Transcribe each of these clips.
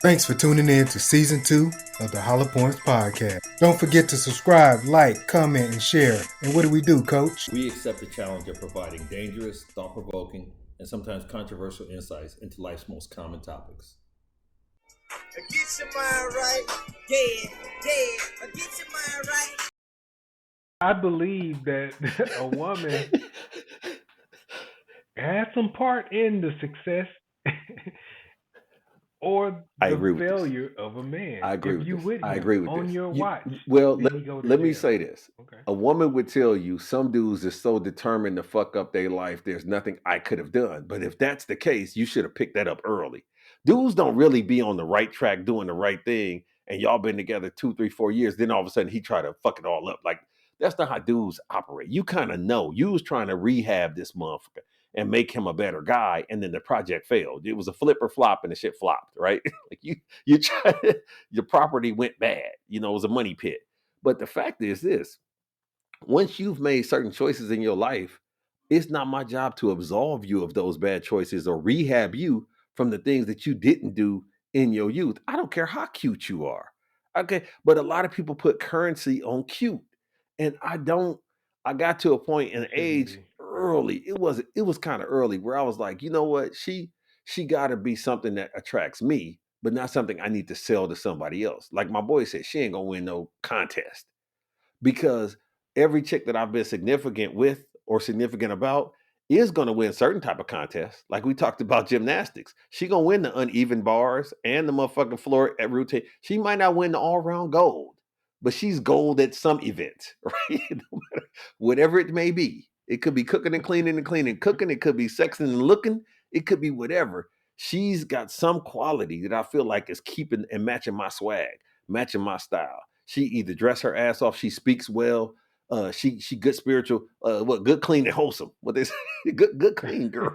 Thanks for tuning in to Season 2 of the Holla Points Podcast. Don't forget to subscribe, like, comment, and share. And what do we do, Coach? We accept the challenge of providing dangerous, thought provoking, and sometimes controversial insights into life's most common topics. Get your mind right, yeah. Get your mind right. I believe that a woman has some part in the success or I the agree with this. failure of a man. I agree If with you this. with I him agree with on this. your watch, Well, then he go to let me jail. say this. Okay. A woman would tell you some dudes are so determined to fuck up their life, there's nothing I could have done. But if that's the case, you should have picked that up early. Dudes don't really be on the right track doing the right thing, and y'all been together 2, 3, 4 years. Then all of a sudden he try to fuck it all up. Like that's not how dudes operate. You kind of know. You was trying to rehab this motherfucker and make him a better guy, and then the project failed. It was a flip or flop, and the shit flopped, right? Like you try your property went bad. You know, it was a money pit. But the fact is this: once you've made certain choices in your life, it's not my job to absolve you of those bad choices or rehab you from the things that you didn't do in your youth. I don't care how cute you are. Okay. But a lot of people put currency on cute. And I don't, I got to a point in Shouldn't age be. early. It was kind of early where I was like, you know what? She gotta be something that attracts me, but not something I need to sell to somebody else. Like my boy said, she ain't gonna win no contest because every chick that I've been significant with or significant about is going to win certain type of contests. Like we talked about gymnastics, she gonna win the uneven bars and the motherfucking floor at routine. She might not win the all round gold, but she's gold at some event, right? No matter, whatever it may be. It could be cooking and cleaning and cleaning, cooking. It could be sexing and looking. It could be whatever. She's got some quality that I feel like is keeping and matching my swag, matching my style. She either dress her ass off, she speaks well, she good spiritual, what good, clean, and wholesome. What they say, good, clean girl.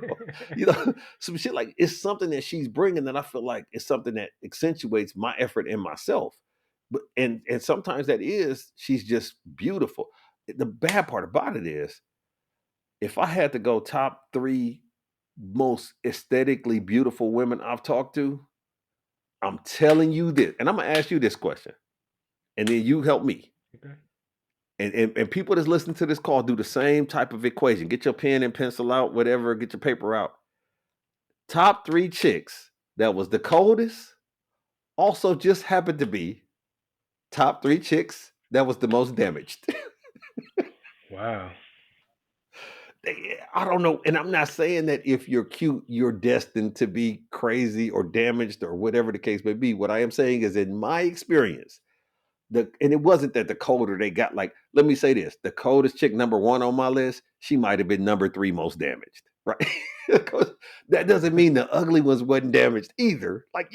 You know, some shit like it's something that she's bringing that I feel like it's something that accentuates my effort in myself. But and sometimes that is she's just beautiful. The bad part about it is if I had to go top three most aesthetically beautiful women I've talked to, I'm telling you this, and I'm gonna ask you this question, and then you help me. Okay. And people that's listening to this call do the same type of equation. Get your pen and pencil out, whatever, get your paper out. Top three chicks that was the coldest also just happened to be top three chicks that was the most damaged. Wow. I don't know. And I'm not saying that if you're cute, you're destined to be crazy or damaged or whatever the case may be. What I am saying is, in my experience, and it wasn't that the colder they got, like, let me say this, the coldest chick number one on my list, she might have been number three most damaged, right? That doesn't mean the ugly ones wasn't damaged either. Like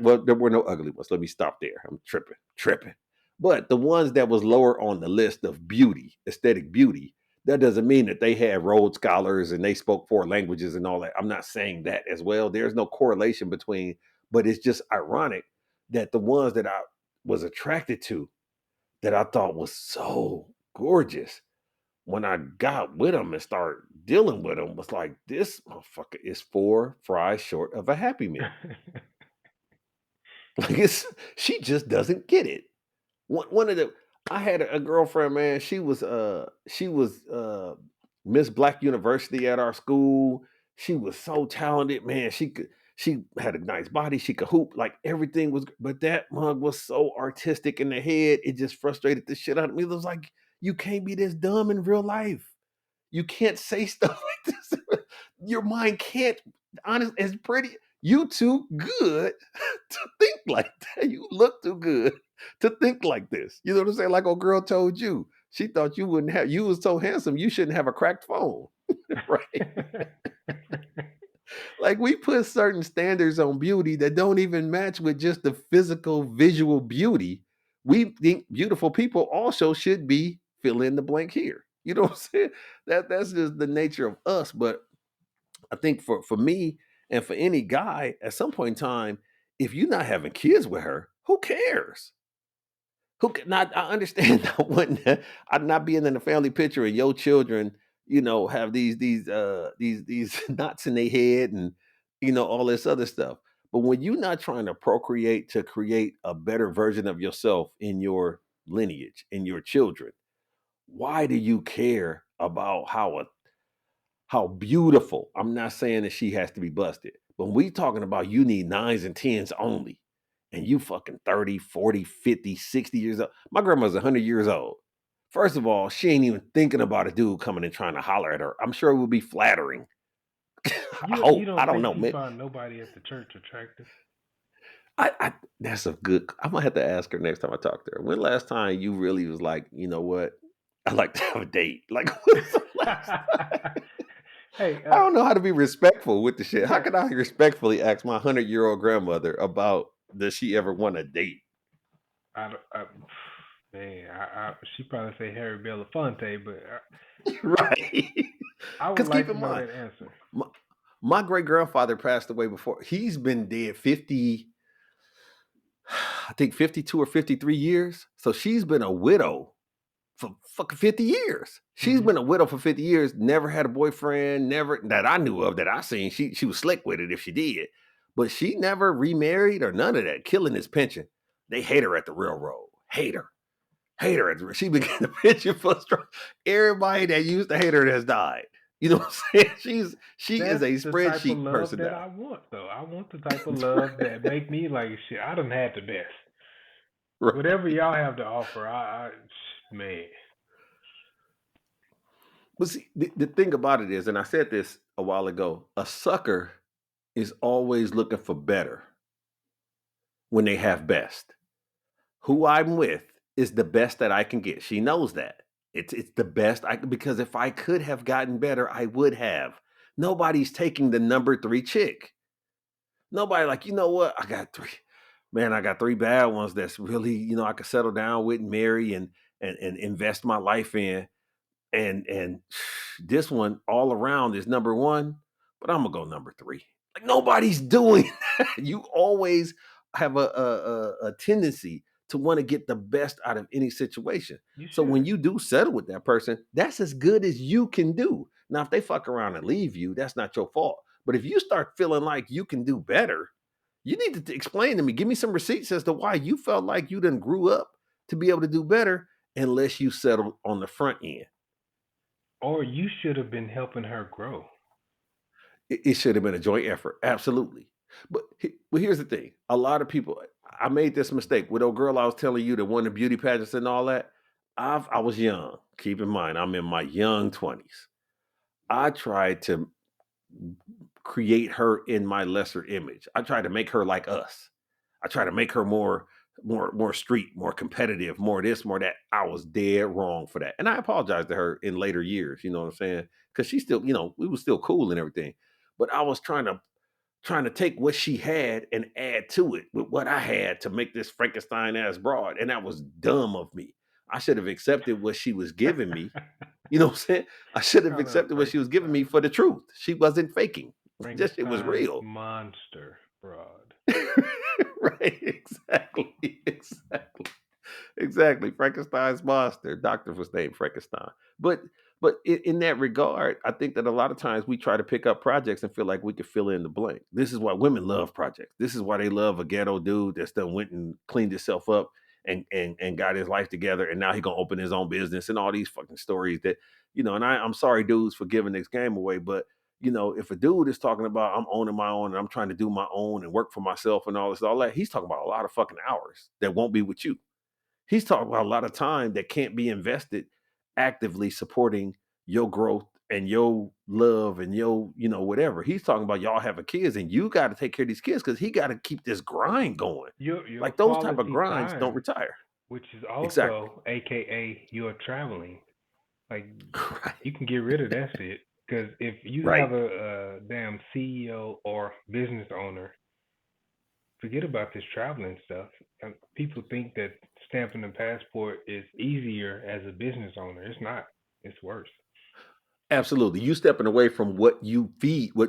well, there were no ugly ones. Let me stop there. I'm tripping. But the ones that was lower on the list of beauty, aesthetic beauty, that doesn't mean that they had Rhodes scholars and they spoke four languages and all that. I'm not saying that as well. There's no correlation between, but it's just ironic that the ones that I was attracted to that I thought was so gorgeous, when I got with him and started dealing with him, was like, this motherfucker is four fries short of a happy meal. Like she just doesn't get it. One of the I had a girlfriend, man. She was Miss Black University at our school. She was so talented, man. She had a nice body. She could hoop, like everything was. But that mug was so artistic in the head. It just frustrated the shit out of me. It was like you can't be this dumb in real life. You can't say stuff like this. Your mind can't. Honest, as pretty. You too good to think like that. You look too good to think like this. You know what I'm saying? Like a girl told you, she thought you wouldn't have. You was so handsome, you shouldn't have a cracked phone, right? Like we put certain standards on beauty that don't even match with just the physical, visual beauty. We think beautiful people also should be fill in the blank here. You know what I'm saying? That's just the nature of us. But I think for me and for any guy, at some point in time, if you're not having kids with her, who cares? Not I understand not wanting I not being in the family picture and your children, have these knots in their head and all this other stuff. But when you're not trying to procreate to create a better version of yourself in your lineage, in your children, why do you care about how beautiful? I'm not saying that she has to be busted, but when we talking about you need nines and tens only, and you fucking 30, 40, 50, 60 years old. My grandma's 100 years old. First of all, she ain't even thinking about a dude coming and trying to holler at her. I'm sure it would be flattering. I You hope. I don't don't think know, she man. found nobody at the church attractive? I that's a good. I'm gonna have to ask her next time I talk to her. When last time you really was like, you know what? I'd like to have a date. Like, when's the last time? Hey, I don't know how to be respectful with the shit. How yeah, can I respectfully ask my 100-year-old grandmother about does she ever want a date? I, don't- I, man, she probably say Harry Belafonte, but Right. I would Because keep like to in know mind, that answer. my, my great grandfather passed away before. He's been dead 50, I think 52 or 53 years. So she's been a widow for fucking 50 years. She's Hmm. been a widow for 50 years, never had a boyfriend, never that I knew of, that I seen. She was slick with it if she did. But she never remarried or none of that, killing his pension. They hate her at the railroad. Hate her. Hate her. She been getting a pension for everybody that used to hate her has died. You know what I'm saying? She is That's a the type of spreadsheet love person that now. I want, though. I want the type of That's love right. that make me like shit. I done had the best. Whatever Right. y'all have to offer, man. But see, the thing about it is, and I said this a while ago, a sucker is always looking for better when they have best. Who I'm with is the best that I can get. She knows that. It's the best I because if I could have gotten better, I would have. Nobody's taking the number 3 chick. Nobody like, you know what? I got 3. Man, I got 3 bad ones that's really, I could settle down with and marry and invest my life in. And this one all around is number 1, but I'm gonna go number 3. Like nobody's doing that. You always have a tendency to want to get the best out of any situation. You So when should. you do settle with that person, that's as good as you can do. Now, if they fuck around and leave you, that's not your fault. But if you start feeling like you can do better, you need to explain to me, give me some receipts as to why you felt like you done grew up to be able to do better unless you settled on the front end. Or you should have been helping her grow. It should have been a joint effort, absolutely. But here's the thing: a lot of people. I made this mistake with old girl I was telling you that won the beauty pageants and all that. I was young. Keep in mind, I'm in my young 20s. I tried to create her in my lesser image. I tried to make her like us. I tried to make her more street, more competitive, more this, more that. I was dead wrong for that. And I apologize to her in later years, you know what I'm saying? Because she still, we were still cool and everything. But I was trying to take what she had and add to it with what I had to make this Frankenstein ass broad. And that was dumb of me. I should have accepted what she was giving me. You know what I'm saying? I should have Kind of accepted what she was giving me Frankenstein. for the truth. She wasn't faking. Just it was Frankenstein's real. monster broad. Right, exactly. Exactly. Exactly. Frankenstein's monster. Doctor was named Frankenstein. But in that regard, I think that a lot of times we try to pick up projects and feel like we could fill in the blank. This is why women love projects. This is why they love a ghetto dude that's done went and cleaned himself up and got his life together and now he gonna open his own business and all these fucking stories that, and I'm sorry dudes for giving this game away, but if a dude is talking about I'm owning my own and I'm trying to do my own and work for myself and all this, all that, he's talking about a lot of fucking hours that won't be with you. He's talking about a lot of time that can't be invested actively supporting your growth and your love and your, whatever. He's talking about y'all having kids and you got to take care of these kids because he got to keep this grind going. Your Like those type of quality grinds don't time, retire. which is Exactly. also AKA your traveling. Like Right. you can get rid of that shit because if you Right. have a damn CEO or business owner, forget about this traveling stuff. People think that stamping a passport is easier as a business owner. It's not. It's worse. Absolutely. You stepping away from what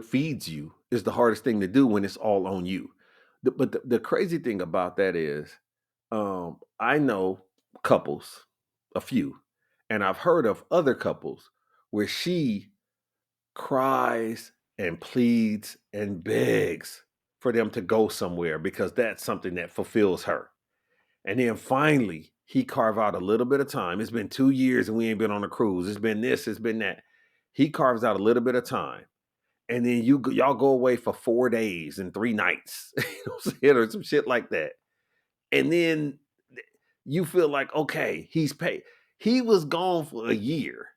feeds you is the hardest thing to do when it's all on you. But the crazy thing about that is, I know couples, a few, and I've heard of other couples where she cries and pleads and begs for them to go somewhere because that's something that fulfills her. And then finally, he carved out a little bit of time. It's been 2 years and we ain't been on a cruise. It's been this, it's been that. He carves out a little bit of time. And then y'all go away for 4 days and 3 nights. You know what I'm saying? Or some shit like that. And then you feel like, okay, he's paid. He was gone for a year.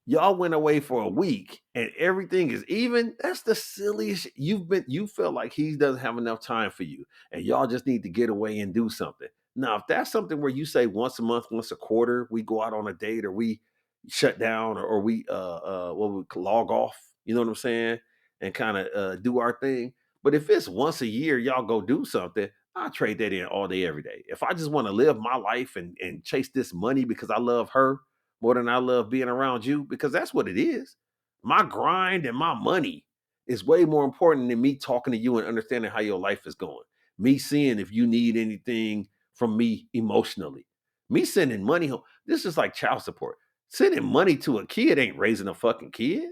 Y'all went away for a week and everything is even. That's the silliest. You feel like he doesn't have enough time for you and y'all just need to get away and do something. Now, if that's something where you say once a month, once a quarter, we go out on a date or we shut down or we log off, you know what I'm saying? And kind of do our thing. But if it's once a year, y'all go do something, I'll trade that in all day, every day. If I just want to live my life and chase this money because I love her more than I love being around you, because that's what it is. My grind and my money is way more important than me talking to you and understanding how your life is going. Me seeing if you need anything from me emotionally. Me sending money home. This is like child support. Sending money to a kid ain't raising a fucking kid.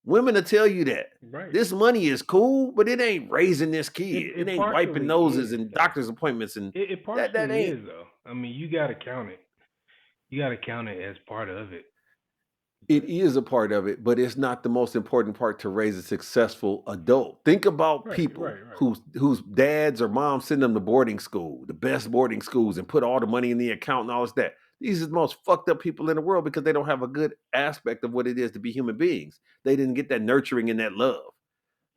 Women will tell you that. Right. This money is cool, but it ain't raising this kid. It ain't wiping partially noses is, and though. doctor's appointments and It that partially ain't. is, though. I mean, you got to count it. You got to count it as part of it. It is a part of it, but it's not the most important part to raise a successful adult. Think about people Right. whose dads or moms send them to boarding school, the best boarding schools, and put all the money in the account and all this that. These are the most fucked up people in the world because they don't have a good aspect of what it is to be human beings. They didn't get that nurturing and that love.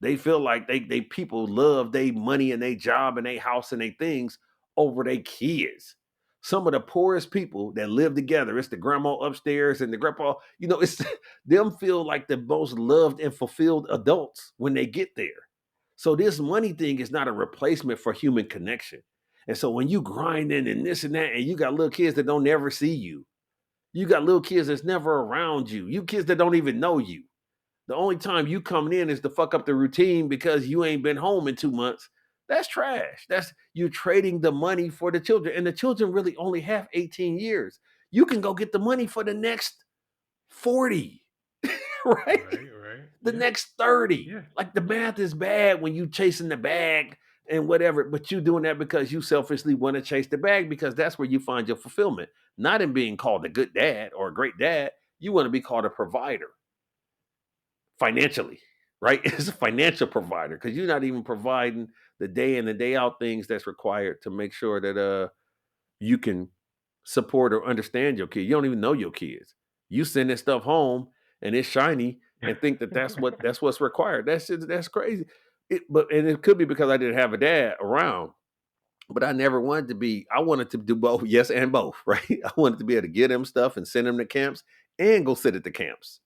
They feel like they people love their money and their job and their house and their things over their kids. Some of the poorest people that live together, it's the grandma upstairs and the grandpa, it's them feel like the most loved and fulfilled adults when they get there. So this money thing is not a replacement for human connection. And so when you grinding and this and that, and you got little kids that don't ever see you, you got little kids that's never around you, you kids that don't even know you. The only time you coming in is to fuck up the routine because you ain't been home in 2 months. That's trash. That's you trading the money for the children. And the children really only have 18 years. You can go get the money for the next 40, right? Right. The next 30. Yeah. Like the math is bad when you chasing the bag and whatever, but you doing that because you selfishly want to chase the bag because that's where you find your fulfillment, not in being called a good dad or a great dad. You want to be called a provider financially, right? It's a financial provider because you're not even providing the day in and day out things that's required to make sure that you can support or understand your kid. You don't even know your kids. You send this stuff home and it's shiny and think that that's what's required. That's crazy. And it could be because I didn't have a dad around. But I never wanted to be. I wanted to do both, yes, and both, right? I wanted to be able to get them stuff and send them to camps and go sit at the camps.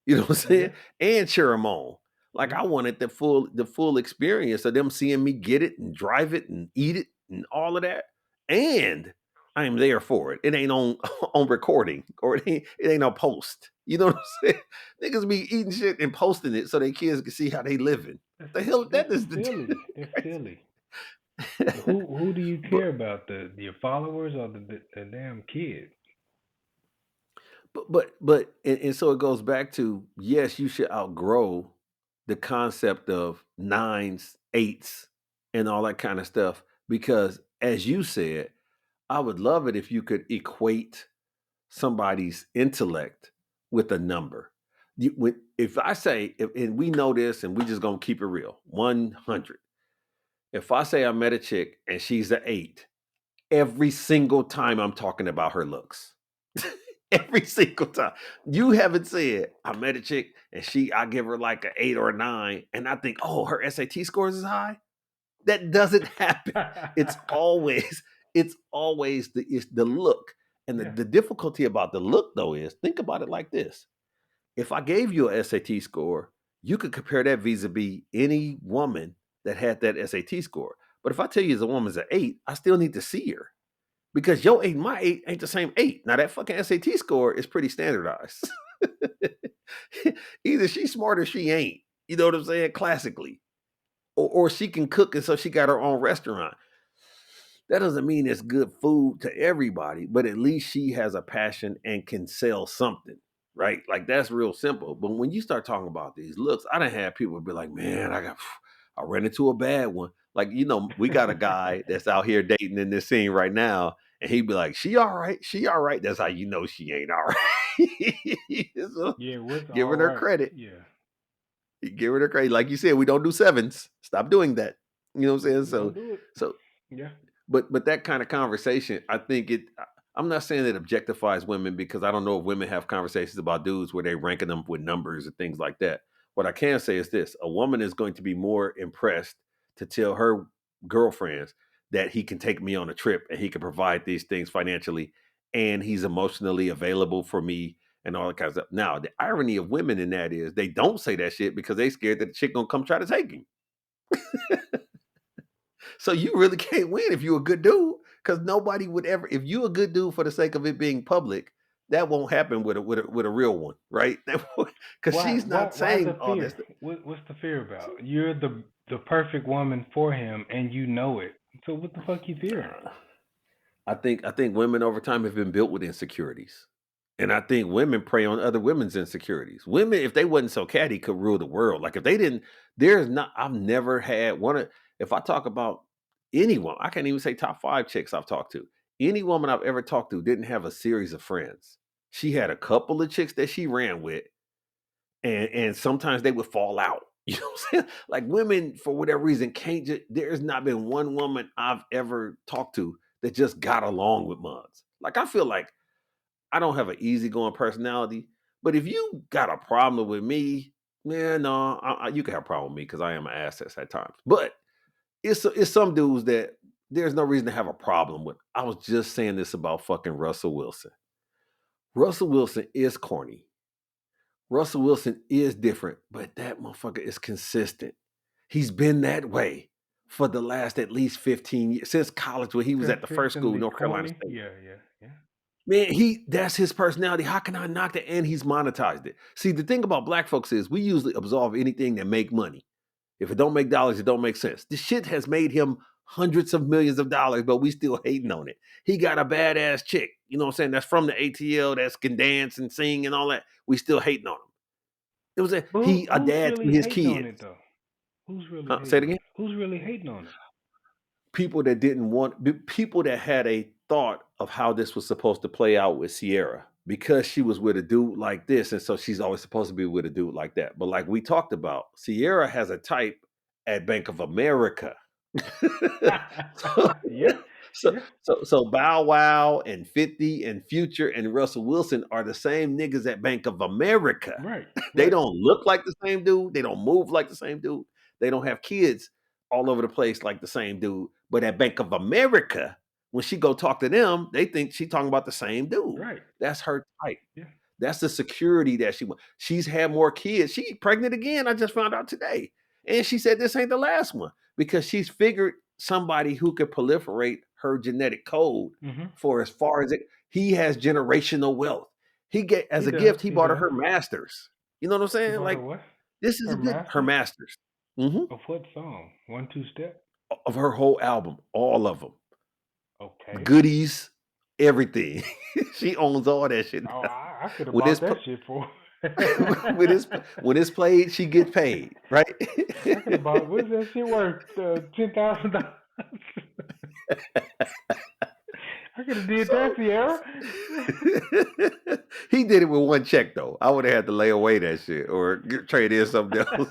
You know what I'm saying? And cheer them on. Like I wanted the full experience of them seeing me get it and drive it and eat it and all of that. And I am there for it. It ain't on on recording or it ain't on post. You know what I'm saying? Niggas be eating shit and posting it so their kids can see how they living. The hell that is silly. It's silly. Who do you but care about, your followers or the damn kid? but so it goes back to yes, you should outgrow the concept of nines, eights, and all that kind of stuff. Because as you said, I would love it if you could equate somebody's intellect with a number. If I say, and we know this, and we just gonna keep it real, 100. If I say I met a chick and she's an 8, every single time I'm talking about her looks. Every single time. You haven't said I met a chick and I give her like an 8 or a 9, and I think, oh, her SAT scores is high. That doesn't happen. It's always, it's the look. And the difficulty about the look though is think about it like this. If I gave you a SAT score, you could compare that vis-a-vis any woman that had that SAT score. But if I tell you the woman's an 8, I still need to see her. Because your 8 and my 8 ain't the same 8. Now that fucking SAT score is pretty standardized. Either she's smart or she ain't. You know what I'm saying? Classically. Or she can cook and so she got her own restaurant. That doesn't mean it's good food to everybody, but at least she has a passion and can sell something, right? Like that's real simple. But when you start talking about these looks, I done had people be like, man, I ran into a bad one. Like, we got a guy that's out here dating in this scene right now, and he'd be like, "She all right, she all right." That's how you know she ain't all right. So, Yeah, what's all giving her right? credit, Yeah, giving her credit. Like you said, we don't do sevens. Stop doing that. You know what I'm saying? we don't do it. So Yeah, but that kind of conversation, I think I'm not saying it objectifies women because I don't know if women have conversations about dudes where they ranking them with numbers and things like that. What I can say is this: a woman is going to be more impressed to tell her girlfriends that he can take me on a trip and he can provide these things financially and he's emotionally available for me and all that kind of stuff. Now, the irony of women in that is they don't say that shit because they scared that the chick gonna come try to take him. So you really can't win if you're a good dude, because nobody would ever. If you a good dude for the sake of it being public, that won't happen with a real one, right? Because why? she's Why? not Why saying the all this. fear? What's the fear about? You're the perfect woman for him, and you know it. So what the fuck you fearing? I think women over time have been built with insecurities. And I think women prey on other women's insecurities. Women, if they wasn't so catty, could rule the world. Like if they didn't, there's not. I've never had one of. If I talk about anyone, I can't even say top 5 chicks I've talked to. Any woman I've ever talked to didn't have a series of friends. She had a couple of chicks that she ran with, and sometimes they would fall out. You know what I'm saying? Like women, for whatever reason, can't just. There's not been one woman I've ever talked to that just got along with mugs. Like I feel like I don't have an easygoing personality, but if you got a problem with me, man, no, you can have a problem with me because I am an ass at times. But it's some dudes that there's no reason to have a problem with. I was just saying this about fucking Russell Wilson. Russell Wilson is corny. Russell Wilson is different, but that motherfucker is consistent. He's been that way for the last at least 15 years since college when he was at the first school, Consistently North Carolina corny. State. Yeah. Man, that's his personality. How can I knock that? And he's monetized it. See, the thing about black folks is we usually absolve anything that make money. If it don't make dollars, it don't make sense. This shit has made him hundreds of millions of dollars, but we still hating on it. He got a badass chick, you know what I'm saying? That's from the ATL, that can dance and sing and all that. We still hating on him. It was But a who's dad to really his hating on kids. it though? Who's really Say it hating on again. it? Who's really hating on it? People that didn't want people that had a thought of how this was supposed to play out with Sierra because she was with a dude like this, and so she's always supposed to be with a dude like that. But like we talked about, Sierra has a type at Bank of America. so, Yeah, so, yeah. so Bow Wow and 50 and Future and Russell Wilson are the same niggas at Bank of America. Right. They Right. don't look like the same dude. They don't move like the same dude. They don't have kids all over the place like the same dude. But at Bank of America, when she go talk to them, they think she talking about the same dude. Right. That's her type. Yeah. That's the security that she wants. She's had more kids. She pregnant again. I just found out today. And she said this ain't the last one because she's figured somebody who could proliferate her genetic code Mm-hmm. for as far as it. He has generational wealth. He get as He a does. gift. He He bought her does. her masters. You know what I'm He saying? bought her Like what? this is Her a good her masters? masters Of what song? 1 2 Step. of her whole album, all of them, Okay. goodies, everything. She owns all that shit. Oh, I could have When bought it's that shit for. when it's played, she get paid, right? I could have bought. What's that shit worth? $10,000. I could have did that, So Sierra. he did it with one check though. I would have had to lay away that shit or trade in something else.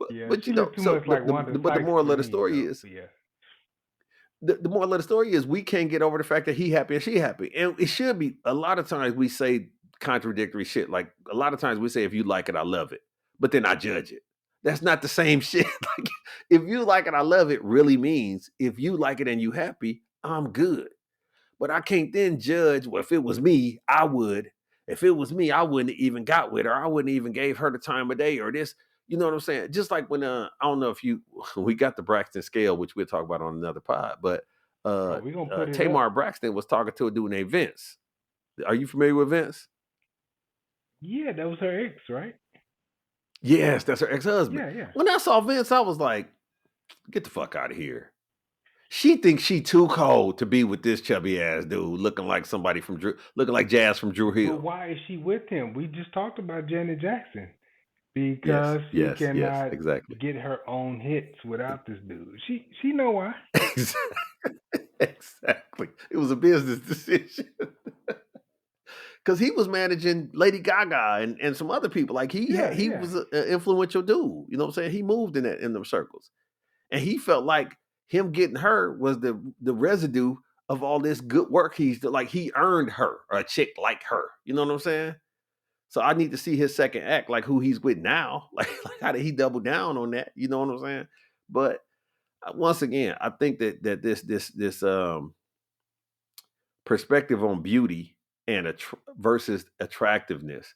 Yeah, But she looked too so much like Wanda but the Sykes moral to of the me, story though. is But yeah. the moral of the story is we can't get over the fact that he happy and she happy. And it should be a lot of times we say contradictory shit. Like a lot of times we say, if you like it, I love it. But then I judge it. That's not the same shit. Like if you like it, I love it really means if you like it and you happy, I'm good. But I can't then judge, well, if it was me, I would. If it was me, I wouldn't have even got with her. I wouldn't even gave her the time of day or this. You know what I'm saying? Just like when I don't know if you we got the Braxton scale, which we'll talk about on another pod, but Oh, we gonna put it up. Tamar Braxton was talking to a dude named Vince. Are you familiar with Vince? Yeah, that was her ex, right? Yes, that's her ex-husband. Yeah. When I saw Vince, I was like, get the fuck out of here. She thinks she too cold to be with this chubby ass dude looking like somebody looking like Jazz from Drew But Hill. why is she with him? We just talked about Janet Jackson. because she yes, cannot exactly. get her own hits without this dude. She know why. Exactly. It was a business decision. Because he was managing Lady Gaga and some other people. Like Yeah, he yeah. was an influential dude. You know what I'm saying? He moved in them circles. And he felt like him getting her was the residue of all this good work like he earned her or a chick like her. You know what I'm saying? So I need to see his second act, like who he's with now. Like how did he double down on that? You know what I'm saying? But once again, I think that this perspective on beauty and versus attractiveness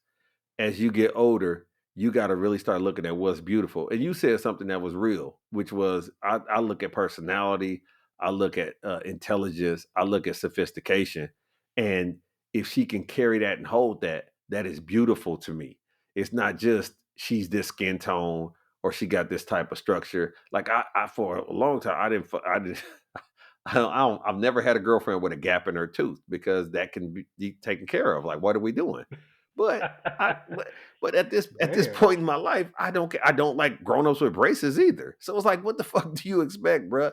as you get older, you got to really start looking at what's beautiful. And you said something that was real, which was I look at personality, I look at intelligence, I look at sophistication, and if she can carry that and hold that, that is beautiful to me. It's not just she's this skin tone or she got this type of structure. Like I for a long time, I didn't. I've never had a girlfriend with a gap in her tooth because that can be taken care of. Like, what are we doing? But I, but at this Damn. point in my life, I don't I don't like grown ups with braces either. So it's like, what the fuck do you expect, bruh?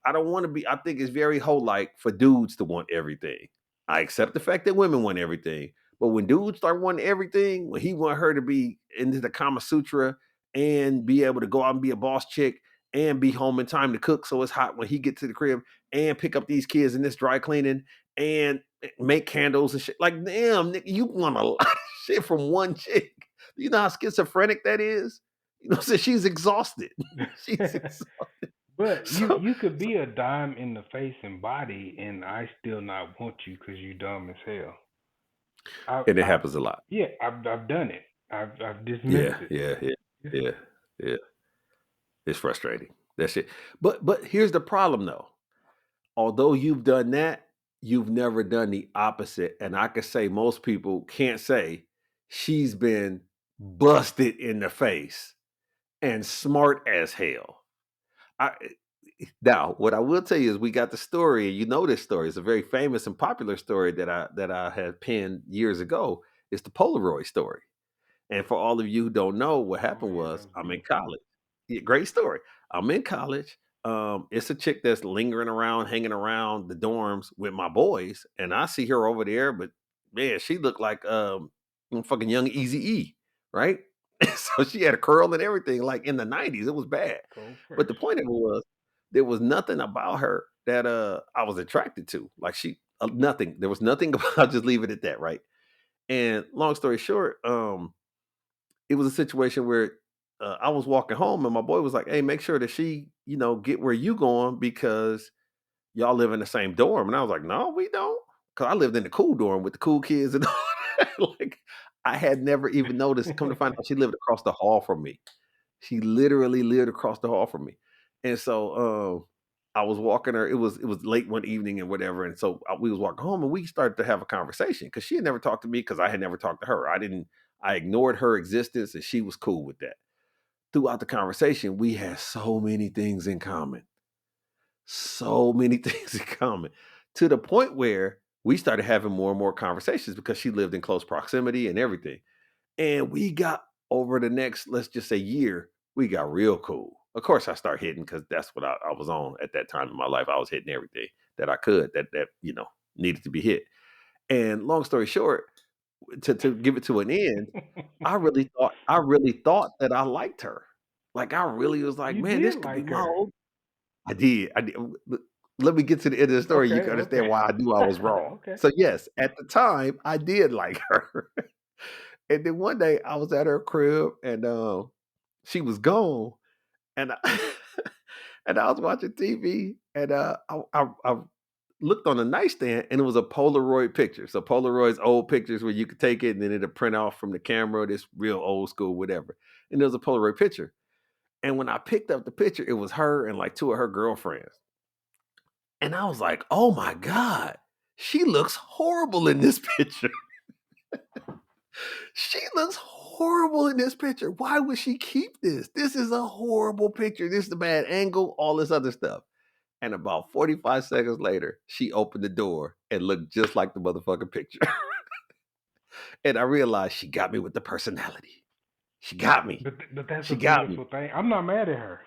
I don't want to be. I think it's very whole like for dudes to want everything. I accept the fact that women want everything, but when dudes start wanting everything, when he want her to be into the Kama Sutra and be able to go out and be a boss chick and be home in time to cook so it's hot when he get to the crib and pick up these kids in this dry cleaning and make candles and shit. Like, damn, nigga, you want a lot of shit from one chick. You know how schizophrenic that is? You know, so she's exhausted. She's exhausted. But So, you could be a dime in the face and body, and I still not want you because you dumb as hell. and it I happens a lot. Yeah, I've done it. I've Yeah, dismissed it. yeah, yeah, Yeah. yeah, yeah. It's frustrating. That shit. But here's the problem though. Although you've done that, you've never done the opposite. And I could say most people can't say she's been busted in the face and smart as hell. I Now, what I will tell you is we got the story, and you know this story. It's a very famous and popular story that I had penned years ago. It's the Polaroid story. And for all of you who don't know, what Oh happened yeah, that was was I'm in beautiful. college. Yeah, great story. I'm in college. It's a chick that's lingering around, hanging around the dorms with my boys, and I see her over there. But man, she looked like fucking young Easy E, right? So she had a curl and everything, like in the '90s. It was bad. Cold But fresh. the point of it was, there was nothing about her that I was attracted to. Like nothing. There was nothing about. I'll just leave it at that, right? And long story short, it was a situation where I was walking home and my boy was like, "Hey, make sure that she, get where you going because y'all live in the same dorm." And I was like, "No, we don't," because I lived in the cool dorm with the cool kids and all that. Like, I had never even noticed. Come to find out, she lived across the hall from me. She literally lived across the hall from me, and so I was walking her. It was late one evening and whatever, and so we was walking home and we started to have a conversation because she had never talked to me because I had never talked to her. I didn't. I ignored her existence, and she was cool with that. Throughout the conversation, we had so many things in common, so many things in common, to the point where we started having more and more conversations because she lived in close proximity and everything. And we got over the next, let's just say year, we got real cool. Of course, I start hitting because that's what I was on at that time in my life. I was hitting everything that I could that needed to be hit. And long story short, to give it to an end, I really thought that I liked her. Like I really was like, You man, this did could be like my her. old. I did. Let me get to the end of the story. You Okay, can understand okay. why I knew I was wrong. Okay. So yes, at the time, I did like her. And then one day I was at her crib and she was gone and I, and I was watching TV and I looked on the nightstand and it was a Polaroid picture. So Polaroid's old pictures where you could take it and then it'll print off from the camera, this real old school, whatever. And there was a Polaroid picture. And when I picked up the picture, it was her and like two of her girlfriends. And I was like, oh my God, she looks horrible in this picture. She looks horrible in this picture. Why would she keep this? This is a horrible picture. This is a bad angle, all this other stuff. And about 45 seconds later, she opened the door and looked just like the motherfucking picture. And I realized she got me with the personality. She got me. But that's She a got me. beautiful thing. I'm not mad at her.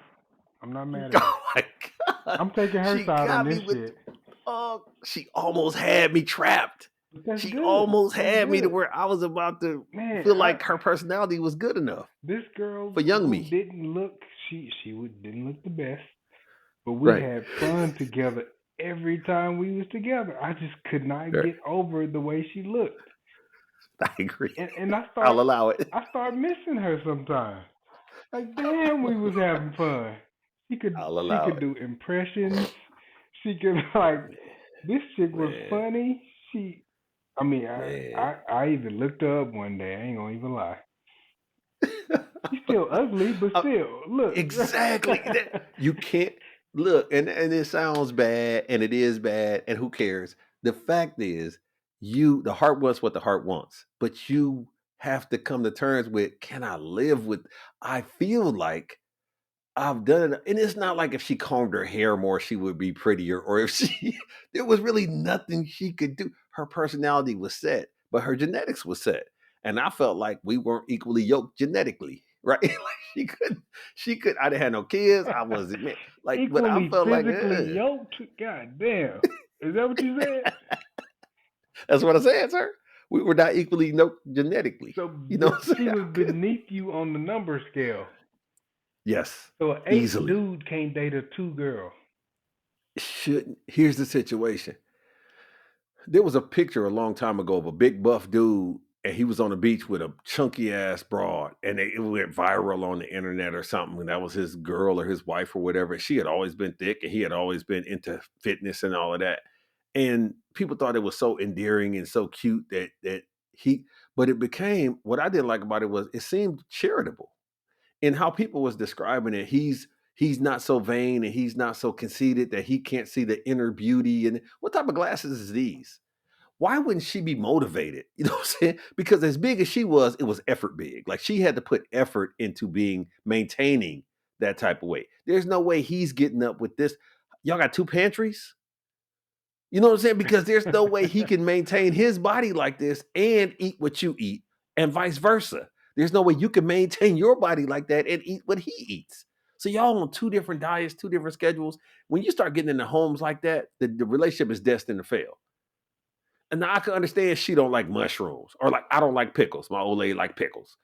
I'm not mad at her. Oh my God. I'm taking her She side on got me this with, shit. oh, she almost had me trapped. But that's She good. almost That's had me to good. where I was about to Man, feel like her personality was good enough this girl for young who me. didn't look, didn't look the best, but we Right. had fun together every time we was together. I just could not Right. get over the way she looked, I agree. and I'll allow it. I start missing her sometimes. Like, damn, we was having fun. I'll She allow could it. do impressions. She could like, this chick was Man, funny. I mean, man. I even looked her up one day. I ain't gonna even lie. She's still ugly, but Uh, still, look. exactly. You can't look, and it sounds bad, and it is bad, and who cares? The fact is, the heart wants what the heart wants, but you have to come to terms with, can I live with? I feel like I've done it, and it's not like if she combed her hair more, she would be prettier, or if she there was really nothing she could do. Her personality was set, but her genetics was set. And I felt like we weren't equally yoked genetically, right? Like she could, I didn't have no kids. I wasn't man. Like, but I Equally felt like physically yoked. God damn. Is that what you said? that's what I said, sir. We were not equally yoked genetically. So You know what I'm she saying? was beneath you on the number scale. Yes, So an 8 easily. dude can't date a 2 girl. Here's the situation. There was a picture a long time ago of a big buff dude, and he was on the beach with a chunky ass broad, and it went viral on the internet or something. And that was his girl or his wife or whatever. She had always been thick, and he had always been into fitness and all of that. And people thought it was so endearing and so cute that he. But it became, what I didn't like about it was it seemed charitable in how people was describing it. He's not so vain and he's not so conceited that he can't see the inner beauty. And what type of glasses is these? Why wouldn't she be motivated? You know what I'm saying? Because as big as she was, it was effort big. Like she had to put effort into maintaining that type of weight. There's no way he's getting up with this. Y'all got two pantries? You know what I'm saying? Because there's no way he can maintain his body like this and eat what you eat, and vice versa. There's no way you can maintain your body like that and eat what he eats. So y'all on two different diets, two different schedules. When you start getting into homes like that, the relationship is destined to fail. And now I can understand she don't like mushrooms, or like I don't like pickles. My old lady like pickles.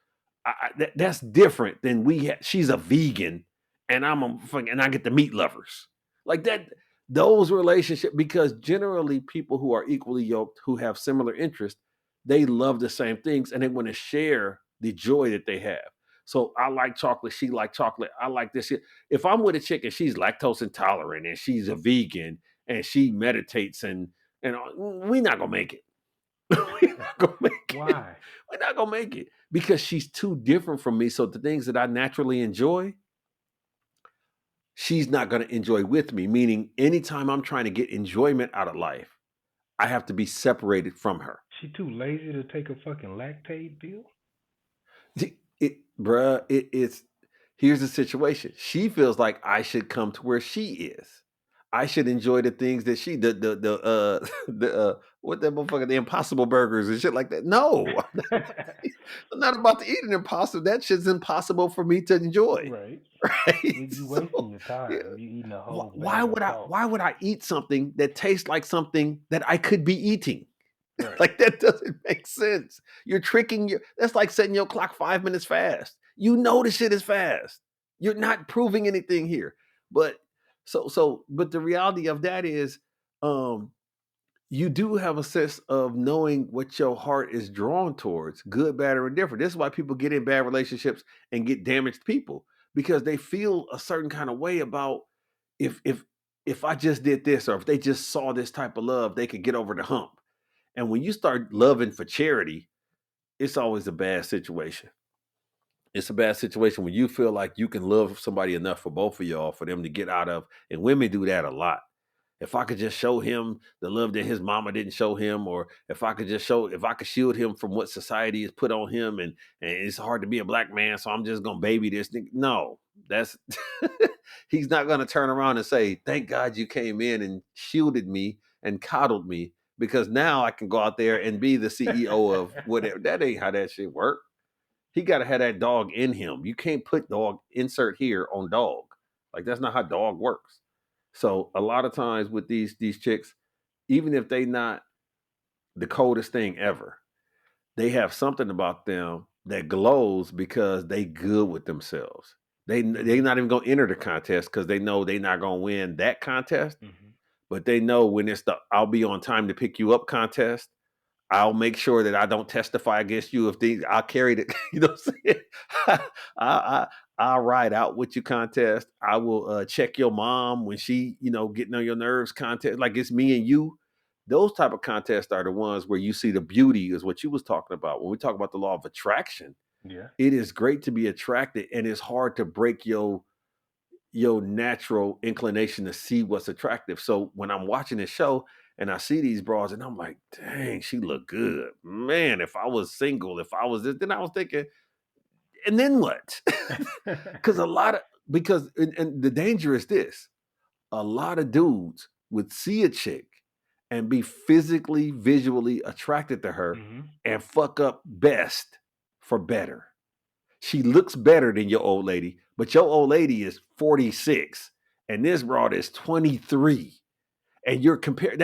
That's different than she's a vegan, and and I get the meat lovers like that. Those relationships, because generally people who are equally yoked, who have similar interests, they love the same things and they want to share the joy that they have. So I like chocolate, she like chocolate, I like this shit. If I'm with a chick and she's lactose intolerant and she's a vegan and she meditates and we're not gonna make it. We're not gonna make it. Why? We're not gonna make it because she's too different from me. So the things that I naturally enjoy, she's not gonna enjoy with me. Meaning, anytime I'm trying to get enjoyment out of life, I have to be separated from her. She too lazy to take a fucking lactate pill? It's here's the situation. She feels like I should come to where she is. I should enjoy the things that she the what that motherfucker, the impossible burgers and shit like that. No, I'm not about to eat an impossible. That shit's impossible for me to enjoy. Right. Right. You wasting your Yeah. time. You eating a whole Why bag of would I salt. why would I eat something that tastes like something that I could be eating? Right. Like that doesn't make sense. You're tricking that's like setting your clock 5 minutes fast. You know the shit is fast. You're not proving anything here. But but the reality of that is um you do have a sense of knowing what your heart is drawn towards, good, bad, or indifferent. This is why people get in bad relationships and get damaged people, because they feel a certain kind of way about if if if I just did this, or if they just saw this type of love, they could get over the hump. And when you start loving for charity, it's always a bad situation. It's a bad situation when you feel like you can love somebody enough for both of y'all for them to get out of, and women do that a lot. If I could just show him the love that his mama didn't show him, or if I could shield him from what society has put on him, and it's hard to be a black man, so I'm just gonna baby this thing. No, that's he's not gonna turn around and say, thank God you came in and shielded me and coddled me, because now I can go out there and be the CEO of whatever. That ain't how that shit work. He got to have that dog in him. You can't put dog insert here on dog. Like that's not how dog works. So a lot of times with these chicks, even if they not the coldest thing ever, they have something about them that glows because they good with themselves. They not even gonna enter the contest because they know they not gonna win that contest. But they know when it's the I'll be on time to pick you up contest, I'll make sure that I don't testify against you if I'll carry the, you know what I'm saying? I'll ride out with you contest. I will check your mom when she, getting on your nerves contest. Like it's me and you. Those type of contests are the ones where you see the beauty is what you was talking about. When we talk about the law of attraction, it is great to be attracted and it's hard to break your natural inclination to see what's attractive. So when I'm watching this show and I see these bras and I'm like, dang, she look good. Man, if I was single, if I was this, then I was thinking, and then what? Because and the danger is this. A lot of dudes would see a chick and be physically, visually attracted to her and fuck up best for better. She looks better than your old lady, but your old lady is 46 and this broad is 23. And you're comparing,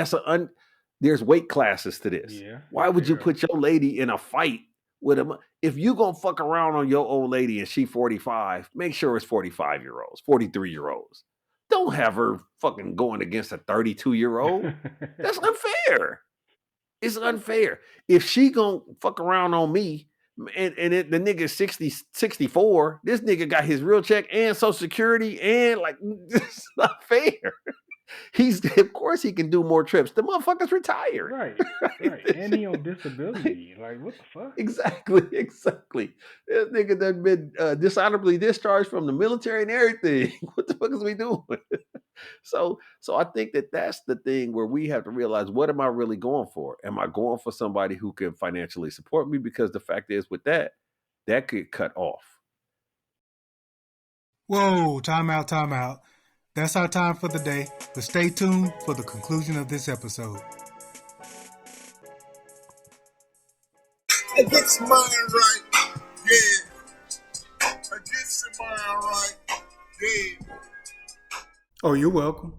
there's weight classes to this. Yeah. Why would you put your lady in a fight with him? If you gonna fuck around on your old lady and she 45, make sure it's 45-year-olds, 43-year-olds. Don't have her fucking going against a 32-year-old. That's unfair. It's unfair. If she gonna fuck around on me, and the nigga 60, 64, this nigga got his real check and Social Security and like, it's not fair. Of course he can do more trips. The motherfucker's retired. Right. And he on disability. Like, what the fuck? Exactly. This nigga done been dishonorably discharged from the military and everything. What the fuck is we doing? So I think that's the thing where we have to realize, what am I really going for? Am I going for somebody who can financially support me? Because the fact is with that could cut off. Whoa, time out. That's our time for the day, but stay tuned for the conclusion of this episode. I get your mind right, yeah. I get your mind right, yeah. Oh, you're welcome.